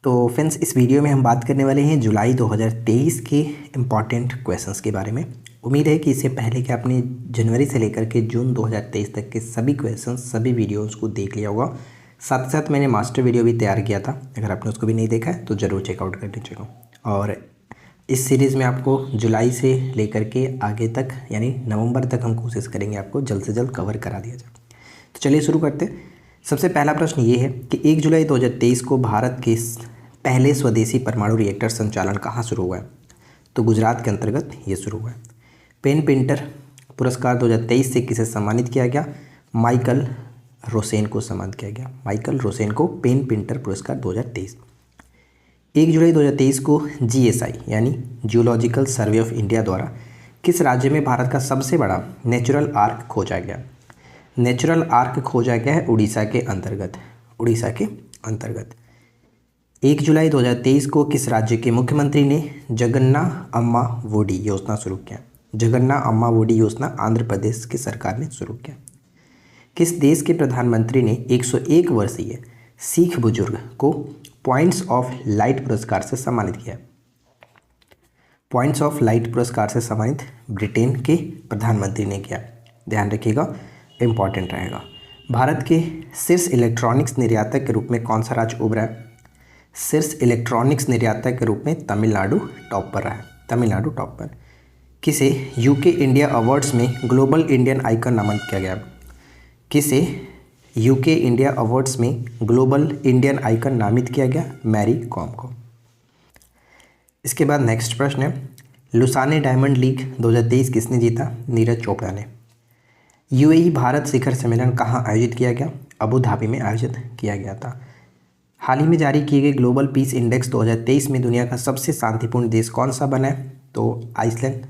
तो फ्रेंड्स, इस वीडियो में हम बात करने वाले हैं जुलाई 2023 के इम्पॉर्टेंट क्वेश्चंस के बारे में। उम्मीद है कि इससे पहले कि आपने जनवरी से लेकर के जून 2023 तक के सभी क्वेश्चंस, सभी वीडियोस को देख लिया होगा। साथ साथ मैंने मास्टर वीडियो भी तैयार किया था, अगर आपने उसको भी नहीं देखा है तो ज़रूर चेकआउट कर लीजिएगा। और इस सीरीज़ में आपको जुलाई से लेकर के आगे तक यानी नवंबर तक हम कोशिश करेंगे आपको जल्द से जल्द कवर करा दिया जाए। तो चलिए शुरू करते हैं। सबसे पहला प्रश्न ये है कि 1 जुलाई 2023 को भारत के पहले स्वदेशी परमाणु रिएक्टर संचालन कहाँ शुरू हुआ है? तो गुजरात के अंतर्गत ये शुरू हुआ है। पेन पिंटर पुरस्कार 2023 से किसे सम्मानित किया गया? माइकल रोसेन को सम्मानित किया गया। माइकल रोसेन को पेन पिंटर पुरस्कार 2023। 1 जुलाई 2023 को GSI यानी जियोलॉजिकल सर्वे ऑफ इंडिया द्वारा किस राज्य में भारत का सबसे बड़ा नेचुरल आर्क खोजा गया? नेचुरल आर्क खोजा गया है उड़ीसा के अंतर्गत। उड़ीसा के अंतर्गत 1 जुलाई 2023 को किस राज्य के मुख्यमंत्री ने जगन्ना अम्मा वोडी योजना शुरू किया? जगन्ना अम्मा वोडी योजना आंध्र प्रदेश की सरकार ने शुरू किया। किस देश के प्रधानमंत्री ने 101 वर्षीय सिख बुजुर्ग को पॉइंट्स ऑफ लाइट पुरस्कार से सम्मानित किया? पॉइंट्स ऑफ लाइट पुरस्कार से सम्मानित ब्रिटेन के प्रधानमंत्री ने किया। ध्यान रखिएगा, इम्पॉर्टेंट रहेगा। भारत के शीर्ष इलेक्ट्रॉनिक्स निर्यातक के रूप में कौन सा राज्य उभरा है? शीर्ष इलेक्ट्रॉनिक्स निर्यातक के रूप में तमिलनाडु टॉप पर रहा है। तमिलनाडु टॉप पर। किसे यूके इंडिया अवार्ड्स में ग्लोबल इंडियन आइकन नामित किया गया? किसे यूके इंडिया अवार्ड्स में ग्लोबल इंडियन आइकन नामित किया गया? मैरी कॉम को। इसके बाद नेक्स्ट प्रश्न है, लुसाने डायमंड लीग 2023 किसने जीता? नीरज चोपड़ा ने। UAE भारत शिखर सम्मेलन कहाँ आयोजित किया गया? अबू धाबी में आयोजित किया गया था। हाल ही में जारी किए गए ग्लोबल पीस इंडेक्स 2023 में दुनिया का सबसे शांतिपूर्ण देश कौन सा बना है? तो आइसलैंड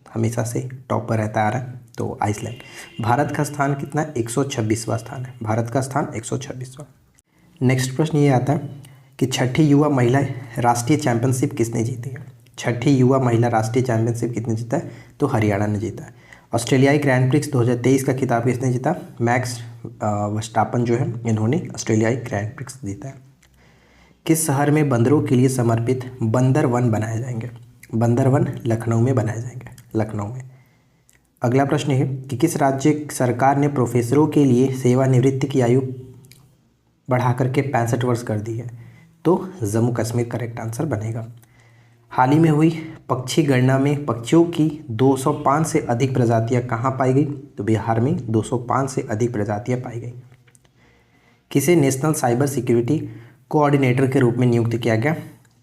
हमेशा से टॉप पर रहता आ रहा है, तो आइसलैंड। भारत का स्थान कितना? 126वां स्थान है। भारत का स्थान 126वां। नेक्स्ट प्रश्न ये आता है कि छठी युवा महिला राष्ट्रीय चैंपियनशिप किसने जीती है? छठी युवा महिला राष्ट्रीय चैंपियनशिप किसने जीता है? तो हरियाणा ने जीता है। ऑस्ट्रेलियाई ग्रैंड प्रिक्स 2023 का खिताब किसने जीता? मैक्स वर्स्टापन जो है, इन्होंने ऑस्ट्रेलियाई ग्रैंड प्रिक्स जीता है। किस शहर में बंदरों के लिए समर्पित बंदर वन बनाए जाएंगे? बंदर वन लखनऊ में बनाए जाएंगे। लखनऊ में। अगला प्रश्न है कि किस राज्य सरकार ने प्रोफेसरों के लिए सेवानिवृत्ति की आयु बढ़ा करके 65 वर्ष कर दी है? तो जम्मू कश्मीर करेक्ट आंसर बनेगा। हाल ही में हुई पक्षी गणना में पक्षियों की 205 से अधिक प्रजातियां कहाँ पाई गई? तो बिहार में 205 से अधिक प्रजातियां पाई गई। किसे नेशनल साइबर सिक्योरिटी कोऑर्डिनेटर के रूप में नियुक्त किया गया?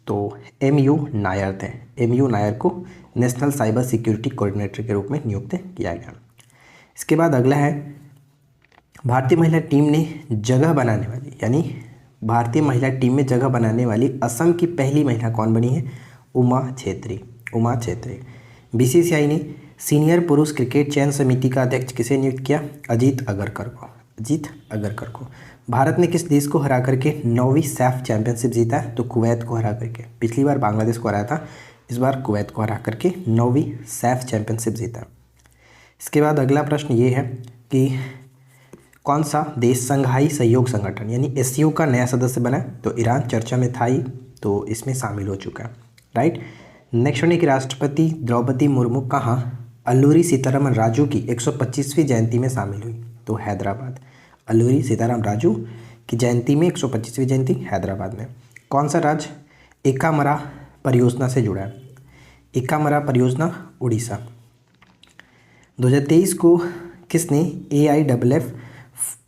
तो MU नायर थे। MU नायर को नेशनल साइबर सिक्योरिटी कोऑर्डिनेटर के रूप में नियुक्त किया गया। इसके बाद अगला है, भारतीय महिला टीम ने जगह बनाने वाली यानी भारतीय महिला टीम में जगह बनाने वाली असम की पहली महिला कौन बनी है? उमा छेत्री। उमा छेत्री। BCCI ने सीनियर पुरुष क्रिकेट चयन समिति का अध्यक्ष किसे नियुक्त किया? अजीत अगरकर को। अजीत अगरकर को। भारत ने किस देश को हरा करके 9वीं सैफ चैंपियनशिप जीता है? तो कुवैत को हरा करके। पिछली बार बांग्लादेश को हराया था, इस बार कुवैत को हरा करके 9वीं सैफ चैंपियनशिप जीता। इसके बाद अगला प्रश्न ये है कि कौन सा देश संघाई सहयोग संगठन यानी SCO का नया सदस्य बना? तो ईरान चर्चा में था ही, तो इसमें शामिल हो चुका है। राइट। नेक्स्ट वन है कि राष्ट्रपति द्रौपदी मुर्मू कहाँ अल्लूरी सीतारामन राजू की 125वीं जयंती में शामिल हुई? तो हैदराबाद। अल्लूरी सीताराम राजू की जयंती में 125वीं जयंती हैदराबाद में। कौन सा राज्य एकामरा परियोजना से जुड़ा है? एकामरा परियोजना उड़ीसा। 2023 को किसने AIFF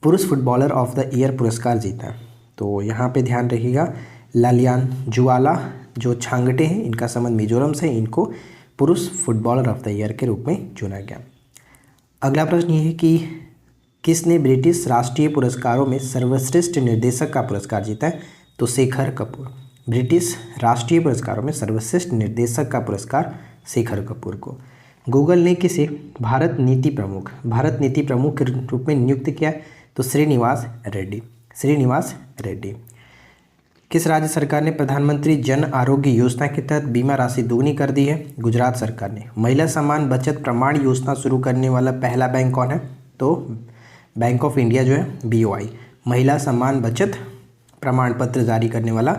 पुरुष फुटबॉलर ऑफ द ईयर पुरस्कार जीता? तो यहाँ पे ध्यान रखिएगा, लालियान जुआला जो छांगटे हैं, इनका संबंध मिजोरम से, इनको पुरुष फुटबॉलर ऑफ द ईयर के रूप में चुना गया। अगला प्रश्न ये है कि किसने ब्रिटिश राष्ट्रीय पुरस्कारों में सर्वश्रेष्ठ निर्देशक का पुरस्कार जीता है? तो शेखर कपूर। ब्रिटिश राष्ट्रीय पुरस्कारों में सर्वश्रेष्ठ निर्देशक का पुरस्कार शेखर कपूर को। गूगल ने किसे भारत नीति प्रमुख के रूप में नियुक्त किया? तो श्रीनिवास रेड्डी। श्रीनिवास रेड्डी। किस राज्य सरकार ने प्रधानमंत्री जन आरोग्य योजना के तहत बीमा राशि दोगुनी कर दी है? गुजरात सरकार ने। महिला सम्मान बचत प्रमाण योजना शुरू करने वाला पहला बैंक कौन है? तो बैंक ऑफ इंडिया जो है BOI। महिला सम्मान बचत प्रमाण पत्र जारी करने वाला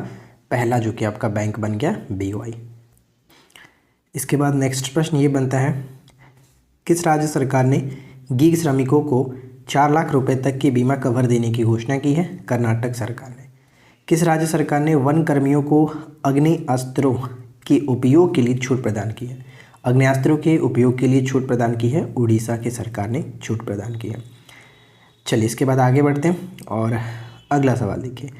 पहला जो कि आपका बैंक बन गया BOI। इसके बाद नेक्स्ट प्रश्न ये बनता है, किस राज्य सरकार ने गीग श्रमिकों को 4 लाख रुपए तक की बीमा कवर देने की घोषणा की है? कर्नाटक सरकार ने। किस राज्य सरकार ने वन कर्मियों को अग्नेयास्त्रों के उपयोग के लिए छूट प्रदान की है? अग्नेयास्त्रों के उपयोग के लिए छूट प्रदान की है उड़ीसा की सरकार ने छूट प्रदान की है। चलिए इसके बाद आगे बढ़ते हैं और अगला सवाल देखिए।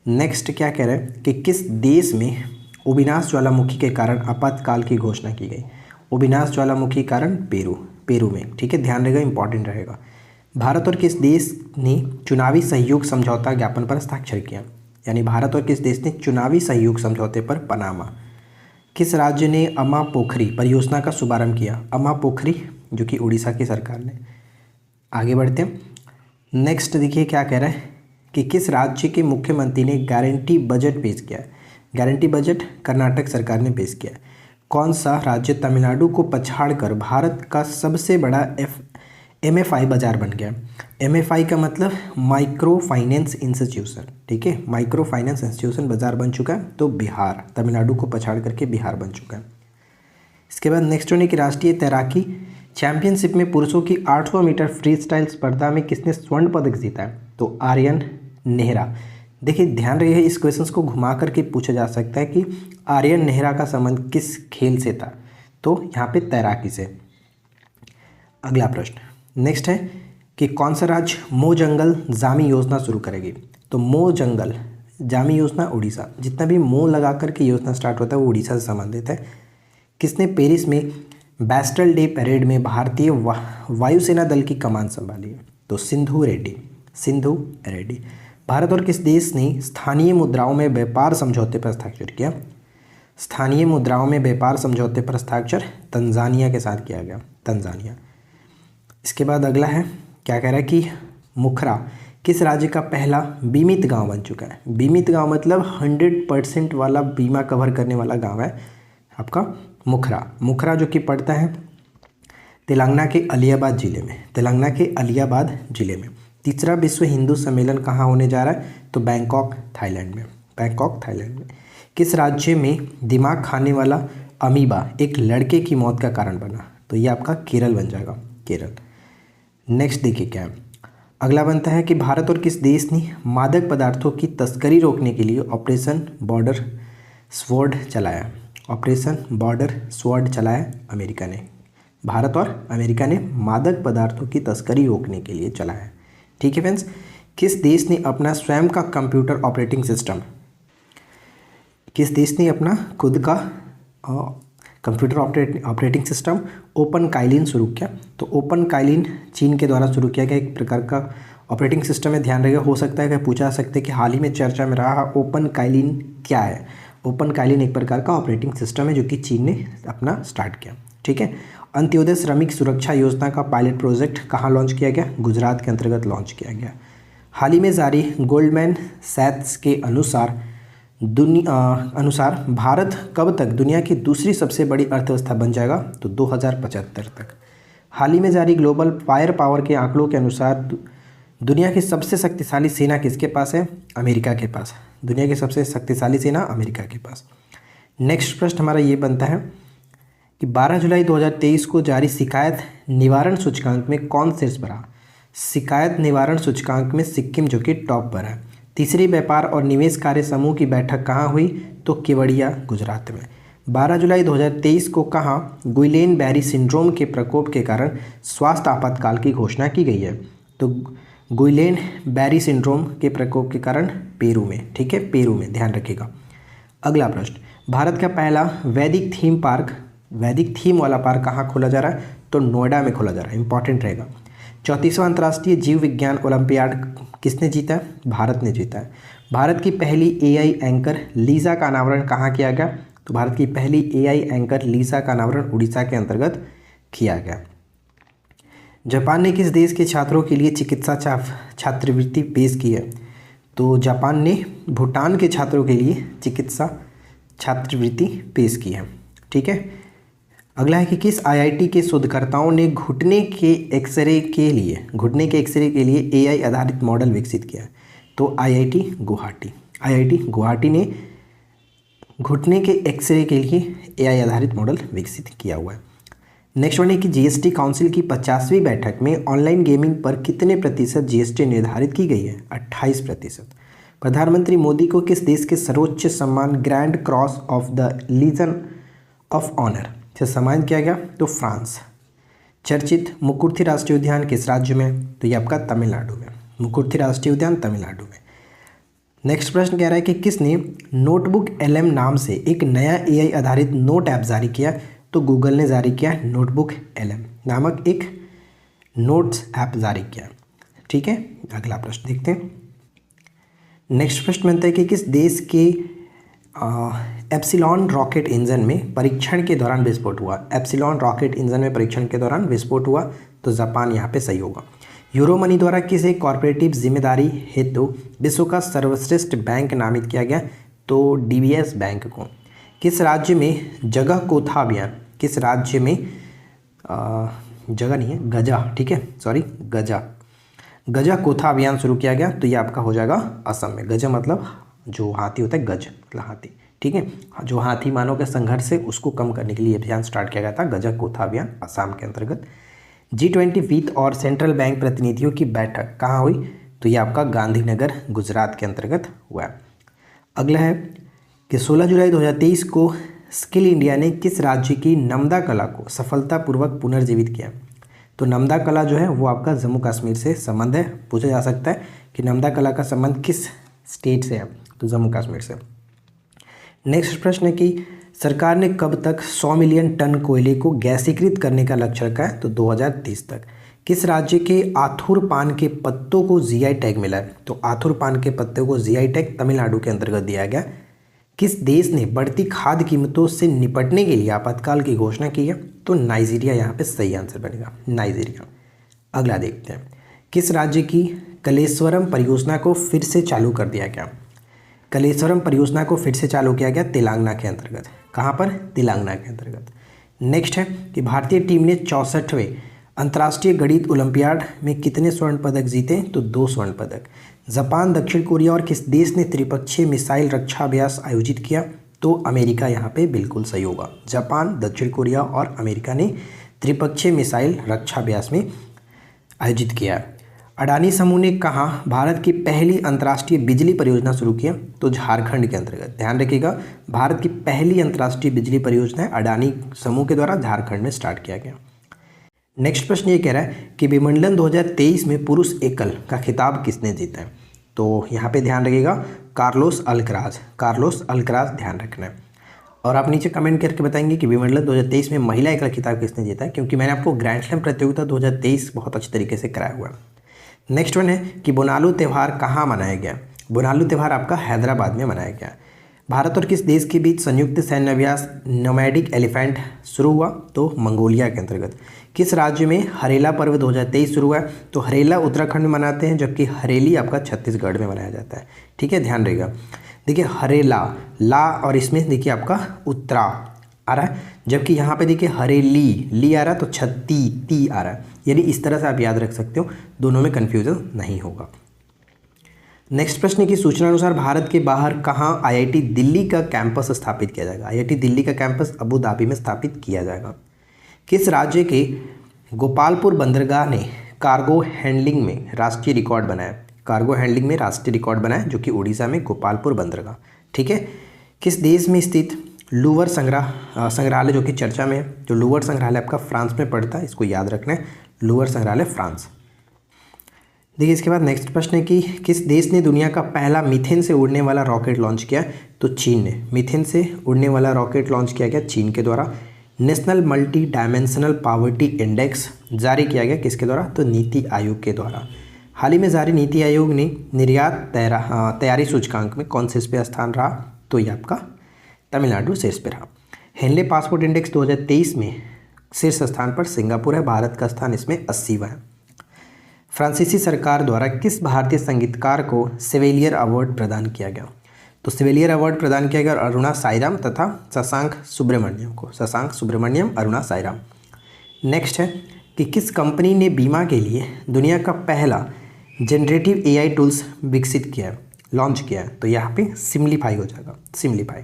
नेक्स्ट क्या कह रहा है कि किस देश में उबिनास ज्वालामुखी के कारण आपातकाल की घोषणा की गई? उबिनास ज्वालामुखी कारण पेरू में, ठीक है, ध्यान रहेगा, इंपॉर्टेंट रहेगा। भारत और किस देश ने चुनावी सहयोग समझौता ज्ञापन पर हस्ताक्षर किया? यानी भारत और किस देश ने चुनावी सहयोग समझौते पर पनामा। किस राज्य ने अम्मा पोखरी परियोजना का शुभारंभ किया? अम्मा पोखरी जो कि उड़ीसा की सरकार ने। आगे बढ़ते हैं। नेक्स्ट देखिए क्या कह रहा है कि किस राज्य के मुख्यमंत्री ने गारंटी बजट पेश किया? गारंटी बजट कर्नाटक सरकार ने पेश किया। कौन सा राज्य तमिलनाडु को पछाड़कर भारत का सबसे बड़ा MFI बाजार बन गया? MFI का मतलब माइक्रो फाइनेंस इंस्टीट्यूशन, ठीक है, माइक्रो फाइनेंस इंस्टीट्यूशन बाजार बन चुका है, तो बिहार, तमिलनाडु को पछाड़ करके बिहार बन चुका है। इसके बाद नेक्स्ट होने की राष्ट्रीय तैराकी चैंपियनशिप में पुरुषों की 800 मीटर फ्री स्टाइल स्पर्धा में किसने स्वर्ण पदक जीता है? तो आर्यन नेहरा। देखिए ध्यान रखिए, इस क्वेश्चन को घुमा करके पूछा जा सकता है कि आर्यन नेहरा का संबंध किस खेल से था? तो यहाँ पे तैराकी से। अगला प्रश्न नेक्स्ट है कि कौन सा राज्य मो जंगल जामी योजना शुरू करेगी? तो मो जंगल जामी योजना उड़ीसा। जितना भी मो लगा करके योजना स्टार्ट होता है वो उड़ीसा से संबंधित है। किसने पेरिस में बैस्टल डे परेड में भारतीय वायुसेना दल की कमान संभाली है? तो सिंधु रेड्डी। भारत और किस देश ने स्थानीय मुद्राओं में व्यापार समझौते पर हस्ताक्षर किया? स्थानीय मुद्राओं में व्यापार समझौते पर हस्ताक्षर तंजानिया के साथ किया गया, तंजानिया। इसके बाद अगला है क्या कह रहा है कि मुखरा किस राज्य का पहला बीमित गांव बन चुका है? बीमित गांव मतलब 100% वाला बीमा कवर करने वाला गांव है आपका मुखरा जो कि पड़ता है तेलंगाना के अलियाबाद जिले में। तीसरा विश्व हिंदू सम्मेलन कहाँ होने जा रहा है? तो बैंकॉक थाईलैंड में। किस राज्य में दिमाग खाने वाला अमीबा एक लड़के की मौत का कारण बना? तो ये आपका केरल बन जाएगा, केरल। नेक्स्ट देखिए क्या है अगला बनता है कि भारत और किस देश ने मादक पदार्थों की तस्करी रोकने के लिए ऑपरेशन बॉर्डर स्वॉर्ड चलाया? अमेरिका ने। भारत और अमेरिका ने मादक पदार्थों की तस्करी रोकने के लिए चलाया, ठीक है फ्रेंड्स। किस देश ने अपना स्वयं का कंप्यूटर ऑपरेटिंग सिस्टम, किस देश ने अपना खुद का computer operating system open Kaelin शुरू किया? तो ओपन काइलिन चीन के द्वारा शुरू किया गया एक प्रकार का ऑपरेटिंग सिस्टम है। ध्यान रखिएगा, हो सकता है कि पूछा सकते कि हाल ही में चर्चा में रहा ओपन काइलिन क्या है? ओपन काइलिन एक प्रकार का ऑपरेटिंग सिस्टम है जो कि चीन ने अपना स्टार्ट किया, ठीक है। अंत्योदय श्रमिक सुरक्षा योजना का पायलट प्रोजेक्ट कहाँ लॉन्च किया गया? गुजरात के अंतर्गत लॉन्च किया गया। हाल ही में जारी गोल्डमैन सैक्स के अनुसार भारत कब तक दुनिया की दूसरी सबसे बड़ी अर्थव्यवस्था बन जाएगा? तो 2075 तक। हाल ही में जारी ग्लोबल फायर पावर के आंकड़ों के अनुसार दुनिया की सबसे शक्तिशाली सेना किसके पास है? अमेरिका के पास। दुनिया की सबसे शक्तिशाली सेना अमेरिका के पास। नेक्स्ट प्रश्न हमारा ये बनता है कि 12 जुलाई 2023 को जारी शिकायत निवारण सूचकांक में कौन शीर्ष पर रहा? शिकायत निवारण सूचकांक में सिक्किम जो कि टॉप पर है। तीसरी व्यापार और निवेश कार्य समूह की बैठक कहाँ हुई? तो केवड़िया, गुजरात में। 12 जुलाई 2023 को कहाँ गुइलेन बैरी सिंड्रोम के प्रकोप के कारण स्वास्थ्य आपातकाल की घोषणा की गई है? तो गुइलेन बैरी सिंड्रोम के प्रकोप के कारण पेरू में, ठीक है, पेरू में, ध्यान रखिएगा। अगला प्रश्न, भारत का पहला वैदिक थीम वाला पार्क कहाँ खोला जा रहा है? तो नोएडा में खोला जा रहा है, इंपॉर्टेंट रहेगा। 34वां अंतर्राष्ट्रीय जीव विज्ञान ओलंपियाड किसने जीता है? भारत ने जीता है। भारत की पहली AI एंकर लीजा का अनावरण कहाँ किया गया? तो भारत की पहली AI एंकर लीजा का अनावरण उड़ीसा के अंतर्गत किया गया। जापान ने किस देश के छात्रों के लिए चिकित्सा छात्रवृत्ति पेश की है? तो जापान ने भूटान के छात्रों के लिए चिकित्सा छात्रवृत्ति पेश की है, ठीक है। अगला है कि किस IIT के शोधकर्ताओं ने घुटने के एक्सरे के लिए AI आधारित मॉडल विकसित किया है? तो IIT गुवाहाटी ने घुटने के एक्सरे के लिए एआई आधारित मॉडल विकसित किया हुआ है। नेक्स्ट वन है कि जीएसटी काउंसिल की 50वीं बैठक में ऑनलाइन गेमिंग पर कितने प्रतिशत जीएसटी निर्धारित की गई है? 28%। प्रधानमंत्री मोदी को किस देश के सर्वोच्च सम्मान grand cross of the legion of honour से सम्मानित किया गया? तो फ्रांस। चर्चित मुकुर्थी राष्ट्रीय उद्यान किस राज्य में? तो ये आपका तमिलनाडु में। मुकुर्थी राष्ट्रीय उद्यान तमिलनाडु में। नेक्स्ट प्रश्न कह रहा है कि किसने नोटबुक LM नाम से एक नया AI आधारित नोट ऐप जारी किया? तो गूगल ने जारी किया नोटबुक LM नामक एक नोट्स ऐप जारी किया। ठीक है, अगला प्रश्न देखते हैं। नेक्स्ट प्रश्न बनता है कि किस देश के एप्सिलॉन रॉकेट इंजन में परीक्षण के दौरान विस्फोट हुआ? एप्सिलॉन रॉकेट इंजन में परीक्षण के दौरान विस्फोट हुआ, तो जापान यहाँ पे सही होगा। यूरो मनी द्वारा किसे कॉर्पोरेटिव जिम्मेदारी हेतु विश्व का सर्वश्रेष्ठ बैंक नामित किया गया? तो DBS बैंक को। किस राज्य में जगह कोथा अभियान, किस राज्य में जगह नहीं है गजा, ठीक है सॉरी गजा कोथा अभियान शुरू किया गया? तो ये आपका हो जाएगा असम में। गजा मतलब जो हाथी होता है, गज मतलब हाथी, ठीक है, जो हाथी मानव के संघर्ष से उसको कम करने के लिए अभियान स्टार्ट किया गया था, गजा कोथा अभियान, असम के अंतर्गत। G20 वित्त और सेंट्रल बैंक प्रतिनिधियों की बैठक कहाँ हुई? तो ये आपका गांधीनगर गुजरात के अंतर्गत हुआ है। अगला है कि 16 जुलाई 2023 को स्किल इंडिया ने किस राज्य की नमदा कला को सफलतापूर्वक पुनर्जीवित किया? तो नमदा कला जो है वो आपका जम्मू कश्मीर से संबंध है। पूछा जा सकता है कि नमदा कला का संबंध किस स्टेट से है? तो जम्मू कश्मीर से। नेक्स्ट प्रश्न है कि सरकार ने कब तक 100 मिलियन टन कोयले को गैसीकृत करने का लक्ष्य रखा है? तो 2030 तक। किस राज्य के आथुर पान के पत्तों को GI टैग मिला है? तो आथुर पान के पत्तों को GI टैग तमिलनाडु के अंतर्गत दिया गया। किस देश ने बढ़ती खाद्य कीमतों से निपटने के लिए आपातकाल की घोषणा की है? तो नाइजीरिया यहाँ पे सही आंसर बनेगा, नाइजीरिया। अगला देखते हैं, किस राज्य की कलेश्वरम परियोजना को फिर से चालू कर दिया गया? कलेश्वरम परियोजना को फिर से चालू किया गया तेलंगाना के अंतर्गत। कहाँ पर? तेलंगाना के अंतर्गत। नेक्स्ट है कि भारतीय टीम ने 64वें अंतर्राष्ट्रीय गणित ओलंपियाड में कितने स्वर्ण पदक जीते? तो 2 स्वर्ण पदक। जापान, दक्षिण कोरिया और किस देश ने त्रिपक्षीय मिसाइल रक्षा अभ्यास आयोजित किया? तो अमेरिका यहाँ पे बिल्कुल सही होगा। जापान, दक्षिण कोरिया और अमेरिका ने त्रिपक्षीय मिसाइल रक्षा अभ्यास में आयोजित किया। अडानी समूह ने कहाँ भारत की पहली अंतर्राष्ट्रीय बिजली परियोजना शुरू की? तो झारखंड के अंतर्गत। ध्यान रखिएगा, भारत की पहली अंतर्राष्ट्रीय बिजली परियोजना अडानी समूह के द्वारा झारखंड में स्टार्ट किया गया। नेक्स्ट प्रश्न ये कह रहा है कि विंबलडन 2023 में पुरुष एकल का खिताब किसने जीता है? तो यहाँ पे ध्यान रखिएगा कार्लोस अल्कराज ध्यान रखना है। और आप नीचे कमेंट करके बताएंगे कि विंबलडन 2023 में महिला एकल खिताब किसने जीता है, क्योंकि मैंने आपको ग्रैंड स्लैम प्रतियोगिता 2023 बहुत अच्छे तरीके से कराया हुआ है। नेक्स्ट वन है कि बोनालू त्यौहार कहाँ मनाया गया? बोनालू त्यौहार आपका हैदराबाद में मनाया गया। भारत और किस देश के बीच संयुक्त सैन्य अभ्यास नोमैडिक एलिफेंट शुरू हुआ? तो मंगोलिया के अंतर्गत। किस राज्य में हरेला पर्व 2023 शुरू हुआ है? तो हरेला उत्तराखंड में मनाते हैं, जबकि हरेली आपका छत्तीसगढ़ में मनाया जाता है। ठीक है, ध्यान रहेगा। देखिए हरेला ला और इसमें देखिए आपका उत्तरा आ रहा है, जबकि यहाँ पे देखिए हरेली ली आ रहा है, तो छत्ती ती आ रहा है। यानी इस तरह से आप याद रख सकते हो, दोनों में कन्फ्यूजन नहीं होगा। नेक्स्ट प्रश्न की सूचना अनुसार भारत के बाहर कहाँ IIT दिल्ली का कैंपस स्थापित किया जाएगा? IIT दिल्ली का कैंपस अबू धाबी में स्थापित किया जाएगा। किस राज्य के गोपालपुर बंदरगाह ने कार्गो हैंडलिंग में राष्ट्रीय रिकॉर्ड बनाया? कार्गो हैंडलिंग में राष्ट्रीय रिकॉर्ड बनाया, जो कि उड़ीसा में गोपालपुर बंदरगाह। ठीक है, किस देश में स्थित लूवर संग्रहालय जो कि चर्चा में है? जो लूवर संग्रहालय आपका फ्रांस में पड़ता है, इसको याद रखना है, लूवर संग्रहालय फ्रांस। देखिए इसके बाद नेक्स्ट प्रश्न है कि किस देश ने दुनिया का पहला मीथेन से उड़ने वाला रॉकेट लॉन्च किया? तो चीन ने मीथेन से उड़ने वाला रॉकेट लॉन्च किया गया चीन के द्वारा। National multi dimensional poverty index जारी किया गया किसके द्वारा? तो नीति आयोग के द्वारा। हाल ही में जारी नीति आयोग ने निर्यात तैयारी सूचकांक में कौन से पे स्थान रहा? तो ये आपका तमिलनाडु शीर्ष पे रहा। हेनले पासपोर्ट इंडेक्स 2023 में शीर्ष स्थान पर सिंगापुर है, भारत का स्थान इसमें 80वां है। फ्रांसीसी सरकार द्वारा किस भारतीय संगीतकार को सेवेलियर अवार्ड प्रदान किया गया? तो सेवेलियर अवार्ड प्रदान किया गया अरुणा साईराम तथा शशांक सुब्रमण्यम को। शशांक सुब्रमण्यम, अरुणा साईराम। नेक्स्ट है कि किस कंपनी ने बीमा के लिए दुनिया का पहला जनरेटिव AI टूल्स विकसित किया है, लॉन्च किया है? तो यहाँ पे सिम्प्लीफाई हो जाएगा, सिम्प्लीफाई।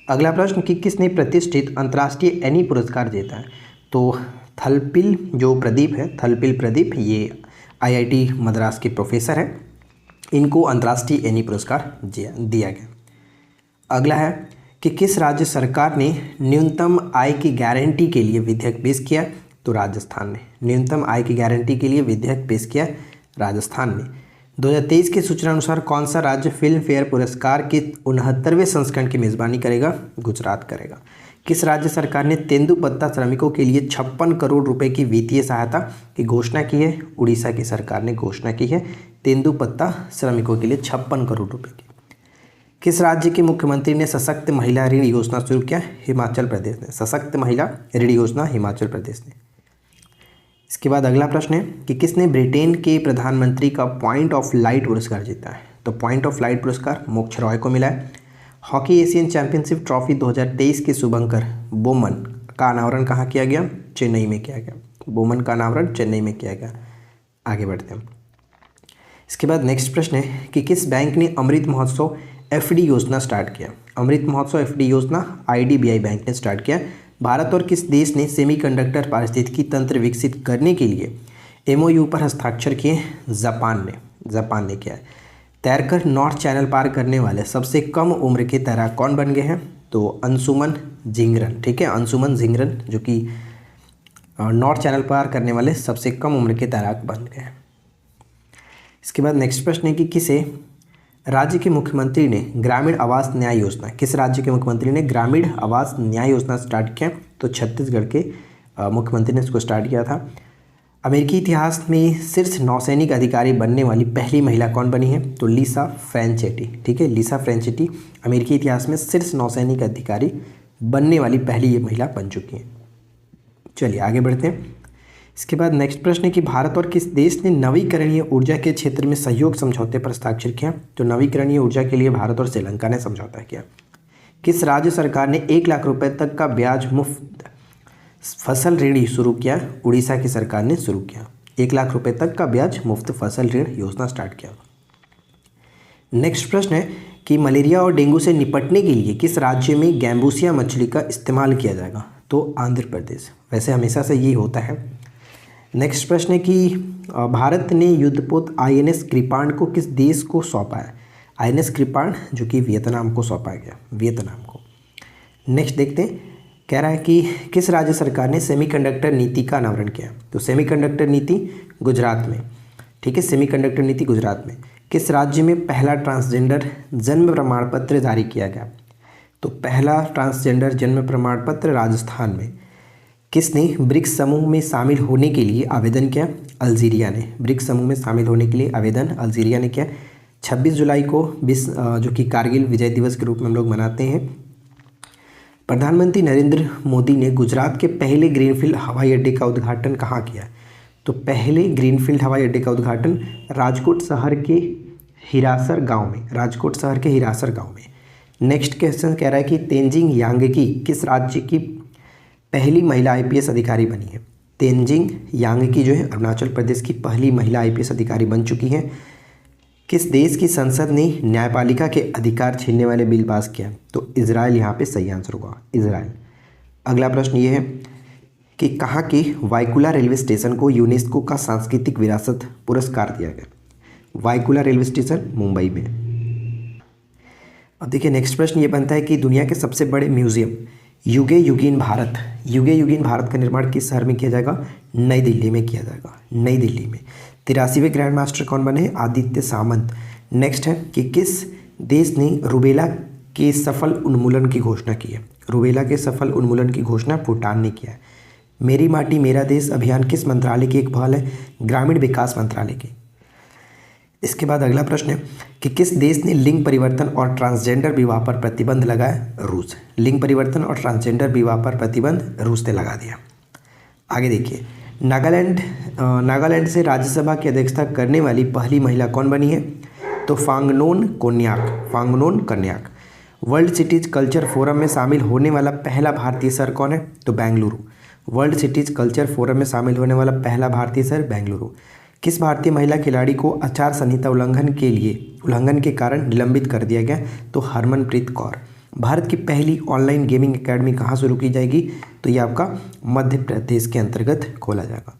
अगला प्रश्न कि किसने प्रतिष्ठित अंतर्राष्ट्रीय एनी पुरस्कार जीता है? तो थलपिल जो प्रदीप है, थलपिल प्रदीप, ये आईआईटी मद्रास के प्रोफेसर हैं, इनको अंतर्राष्ट्रीय एनी पुरस्कार दिया गया। अगला है कि किस राज्य सरकार ने न्यूनतम आय की गारंटी के लिए विधेयक पेश किया? तो राजस्थान ने न्यूनतम आय की गारंटी के लिए विधेयक पेश किया राजस्थान ने। 2023 की सूचना अनुसार कौन सा राज्य फिल्म फेयर पुरस्कार के 69वें संस्करण की मेज़बानी करेगा? गुजरात करेगा। किस राज्य सरकार ने तेंदुपत्ता श्रमिकों के लिए 56 करोड़ रुपए की वित्तीय सहायता की घोषणा की है? उड़ीसा की सरकार ने घोषणा की है तेंदुपत्ता श्रमिकों के लिए 56 करोड़ रुपए की। किस राज्य के मुख्यमंत्री ने सशक्त महिला ऋण योजना शुरू किया? हिमाचल प्रदेश ने। सशक्त महिला ऋण योजना हिमाचल प्रदेश ने। इसके बाद अगला प्रश्न है कि किसने ब्रिटेन के प्रधानमंत्री का पॉइंट ऑफ लाइट पुरस्कार जीता है? तो पॉइंट ऑफ लाइट पुरस्कार मोक्ष रॉय को मिला है। हॉकी एशियन चैंपियनशिप ट्रॉफी 2023 के शुभंकर बोमन का अनावरण कहाँ किया गया? चेन्नई में किया गया। बोमन का अनावरण चेन्नई में किया गया। आगे बढ़ते हैं। इसके बाद नेक्स्ट प्रश्न है कि किस बैंक ने अमृत महोत्सव एफडी योजना स्टार्ट किया? अमृत महोत्सव एफडी योजना आईडीबीआई बैंक ने स्टार्ट किया। भारत और किस देश ने सेमीकंडक्टर पारिस्थितिकी तंत्र विकसित करने के लिए एमओयू पर हस्ताक्षर किए? जापान ने किया। तैरकर नॉर्थ चैनल पार करने वाले सबसे कम उम्र के तैराक कौन बन गए हैं? तो अंशुमन झिंगरन। ठीक है, अंशुमन झिंगरन जो कि नॉर्थ चैनल पार करने वाले सबसे कम उम्र के तैराक बन गए हैं। इसके बाद नेक्स्ट प्रश्न है कि किसे राज्य के मुख्यमंत्री ने ग्रामीण आवास न्याय योजना, किस राज्य के मुख्यमंत्री ने ग्रामीण आवास न्याय योजना स्टार्ट किया? तो छत्तीसगढ़ के मुख्यमंत्री ने इसको स्टार्ट किया था। अमेरिकी इतिहास में शीर्ष नौसैनिक अधिकारी बनने वाली पहली महिला कौन बनी है? तो लिसा फ्रेंचेटी। ठीक है, लिसा फ्रेंचेटी अमेरिकी इतिहास में शीर्ष नौसैनिक अधिकारी बनने वाली पहली ये महिला बन चुकी हैं। चलिए आगे बढ़ते हैं। इसके बाद नेक्स्ट प्रश्न है कि भारत और किस देश ने नवीकरणीय ऊर्जा के क्षेत्र में सहयोग समझौते पर हस्ताक्षर किया? तो नवीकरणीय ऊर्जा के लिए भारत और श्रीलंका ने समझौता किया। किस राज्य सरकार ने 1 लाख रुपए तक का ब्याज मुफ्त फसल ऋण शुरू किया? उड़ीसा की सरकार ने शुरू किया। 1 लाख रुपए तक का ब्याज मुफ्त फसल ऋण योजना स्टार्ट किया। नेक्स्ट प्रश्न है कि मलेरिया और डेंगू से निपटने के लिए किस राज्य में गैम्बूसिया मछली का इस्तेमाल किया जाएगा? तो आंध्र प्रदेश। वैसे हमेशा से ये होता है। नेक्स्ट प्रश्न है कि भारत ने युद्धपोत आईएनएस कृपाण को किस देश को सौंपा है? आईएनएस कृपाण जो कि वियतनाम को सौंपा गया, वियतनाम को। नेक्स्ट देखते हैं, कह रहा है कि किस राज्य सरकार ने सेमीकंडक्टर नीति का अनावरण किया? तो सेमीकंडक्टर नीति गुजरात में। ठीक है, सेमीकंडक्टर नीति गुजरात में। किस राज्य में पहला ट्रांसजेंडर जन्म प्रमाण पत्र जारी किया गया? तो पहला ट्रांसजेंडर जन्म प्रमाण पत्र राजस्थान में। किसने ब्रिक्स समूह में शामिल होने के लिए आवेदन किया? अल्जीरिया ने। ब्रिक्स समूह में शामिल होने के लिए आवेदन अल्जीरिया ने किया। 26 जुलाई को जो कि कारगिल विजय दिवस के रूप में हम लोग मनाते हैं। प्रधानमंत्री नरेंद्र मोदी ने गुजरात के पहले ग्रीनफील्ड हवाई अड्डे का उद्घाटन कहाँ किया? तो पहले ग्रीनफील्ड हवाई अड्डे का उद्घाटन राजकोट शहर के हिरासर गाँव में, राजकोट शहर के हिरासर गाँव में। नेक्स्ट क्वेश्चन कह रहा है कि तेंजिंग यांगकी किस राज्य की पहली महिला आईपीएस अधिकारी बनी है? तेंजिंग यांगकी जो है अरुणाचल प्रदेश की पहली महिला आईपीएस अधिकारी बन चुकी हैं। किस देश की संसद ने न्यायपालिका के अधिकार छीनने वाले बिल पास किया? तो इजराइल यहाँ पे सही आंसर होगा, इजराइल। अगला प्रश्न ये है कि कहाँ के वाईकुला रेलवे स्टेशन को यूनेस्को का सांस्कृतिक विरासत पुरस्कार दिया गया? वाईकुला रेलवे स्टेशन मुंबई में। अब देखिए नेक्स्ट प्रश्न ये बनता है कि दुनिया के सबसे बड़े म्यूजियम युगे युगीन भारत का निर्माण किस शहर में किया जाएगा? नई दिल्ली में किया जाएगा, नई दिल्ली में। 83वें ग्रैंड मास्टर कौन बने? आदित्य सामंत। नेक्स्ट है कि किस देश ने रूबेला के सफल उन्मूलन की घोषणा की है? रूबेला के सफल उन्मूलन की घोषणा भूटान ने किया है। मेरी माटी मेरा देश अभियान किस मंत्रालय की एक पहल है? ग्रामीण विकास मंत्रालय की। इसके बाद अगला प्रश्न है कि किस देश ने लिंग परिवर्तन और ट्रांसजेंडर विवाह पर प्रतिबंध लगाया? रूस। लिंग परिवर्तन और ट्रांसजेंडर विवाह पर प्रतिबंध रूस ने लगा दिया। आगे देखिए, नागालैंड से राज्यसभा की अध्यक्षता करने वाली पहली महिला कौन बनी है? तो फांगनोन कन्याक। वर्ल्ड सिटीज कल्चर फोरम में शामिल होने वाला पहला भारतीय शहर कौन है? तो Bengaluru. World cities culture forum में शामिल होने वाला पहला भारतीय शहर बेंगलुरु। किस भारतीय महिला खिलाड़ी को आचार संहिता उल्लंघन के कारण निलंबित कर दिया गया? तो हरमनप्रीत कौर। भारत की पहली ऑनलाइन गेमिंग एकेडमी कहाँ शुरू की जाएगी? तो ये आपका मध्य प्रदेश के अंतर्गत खोला जाएगा।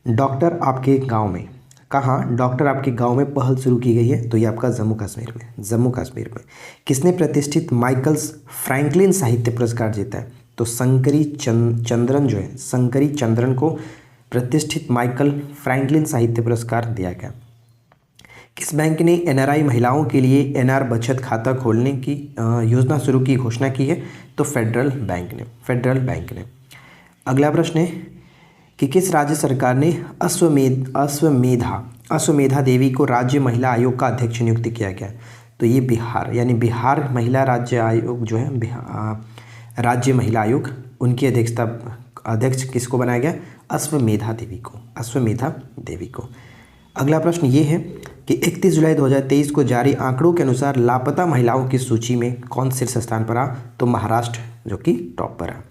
डॉक्टर आपके गांव में, कहाँ डॉक्टर आपके गांव में पहल शुरू की गई है? तो ये आपका जम्मू कश्मीर में। जम्मू कश्मीर में किसने प्रतिष्ठित माइकल्स फ्रैंकलिन साहित्य पुरस्कार जीता है? तो शंकरी चंद्रन जो है, शंकरी चंद्रन को प्रतिष्ठित माइकल फ्रैंकलिन साहित्य पुरस्कार दिया गया। किस बैंक ने एनआरआई महिलाओं के लिए एनआर बचत खाता खोलने की योजना शुरू की घोषणा की है? तो फेडरल बैंक ने। फेडरल बैंक ने। अगला प्रश्न है कि किस राज्य सरकार ने अश्वमेधा देवी को राज्य महिला आयोग का अध्यक्ष नियुक्त किया गया? तो ये बिहार, यानी बिहार महिला राज्य आयोग जो है, राज्य महिला आयोग, उनकी अध्यक्ष किसको बनाया गया? अश्वमेधा देवी को। अश्वमेधा देवी को। अगला प्रश्न ये है कि 31 जुलाई 2023 को जारी आंकड़ों के अनुसार लापता महिलाओं की सूची में कौन शीर्ष स्थान पर रहा? तो महाराष्ट्र जो कि टॉप पर है।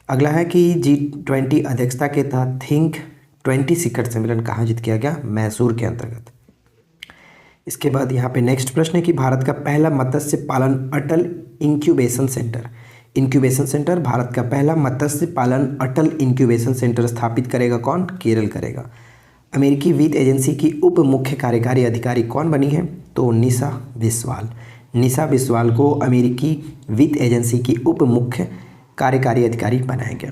अगला है कि G20 अध्यक्षता के तहत थिंक 20 शिखर सम्मेलन कहाँ आयोजित किया गया? मैसूर के अंतर्गत। इसके बाद यहाँ पे नेक्स्ट प्रश्न है कि भारत का पहला मत्स्य पालन अटल इंक्यूबेशन सेंटर, भारत का पहला मत्स्य पालन अटल इंक्यूबेशन सेंटर स्थापित करेगा कौन? केरल करेगा। अमेरिकी वित्त एजेंसी की उप मुख्य कार्यकारी अधिकारी कौन बनी है? तो निशा बिस्वाल। निशा बिस्वाल को अमेरिकी वित्त एजेंसी की उप मुख्य कार्यकारी अधिकारी बनाया गया।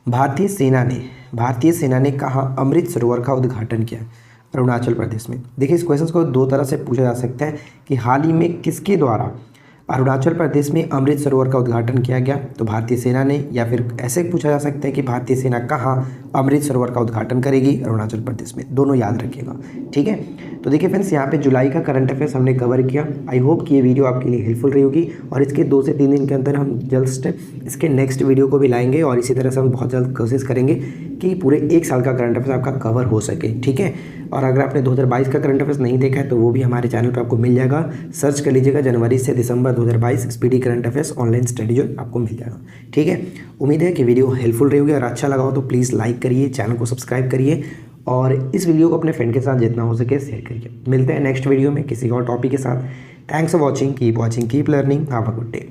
भारतीय सेना ने कहाँ अमृत सरोवर का उद्घाटन किया? अरुणाचल प्रदेश में। देखिए, इस क्वेश्चन को दो तरह से पूछा जा सकता है कि हाल ही में किसके द्वारा अरुणाचल प्रदेश में अमृत सरोवर का उद्घाटन किया गया? तो भारतीय सेना ने, या फिर ऐसे पूछा जा सकता है कि भारतीय सेना कहाँ अमृत सरोवर का उद्घाटन करेगी? अरुणाचल प्रदेश में। दोनों याद रखिएगा, ठीक है। तो देखिए फ्रेंड्स, यहाँ पे जुलाई का करंट अफेयर्स हमने कवर किया। आई होप कि ये वीडियो आपके लिए हेल्पफुल रही होगी, और इसके 2 से 3 दिन के अंदर हम जस्ट इसके नेक्स्ट वीडियो को भी लाएंगे, और इसी तरह से हम बहुत जल्द कोशिश करेंगे कि पूरे 1 साल का करंट अफेयर्स आपका कवर हो सके, ठीक है। और अगर आपने 2022 का करंट अफेयर्स नहीं देखा है तो वो भी हमारे चैनल पर आपको मिल जाएगा। सर्च कर लीजिएगा जनवरी से दिसंबर 2022 speedy current affairs online study zone, आपको मिल जाएगा, ठीक है। उम्मीद है कि वीडियो हेल्पफुल रही होगी, और अच्छा लगा हो तो प्लीज़ लाइक करिए, चैनल को सब्सक्राइब करिए, और इस वीडियो को अपने फ्रेंड के साथ जितना हो सके शेयर करिए। मिलते हैं नेक्स्ट वीडियो में किसी और टॉपिक के साथ। Thanks for watching, keep learning, have a good day.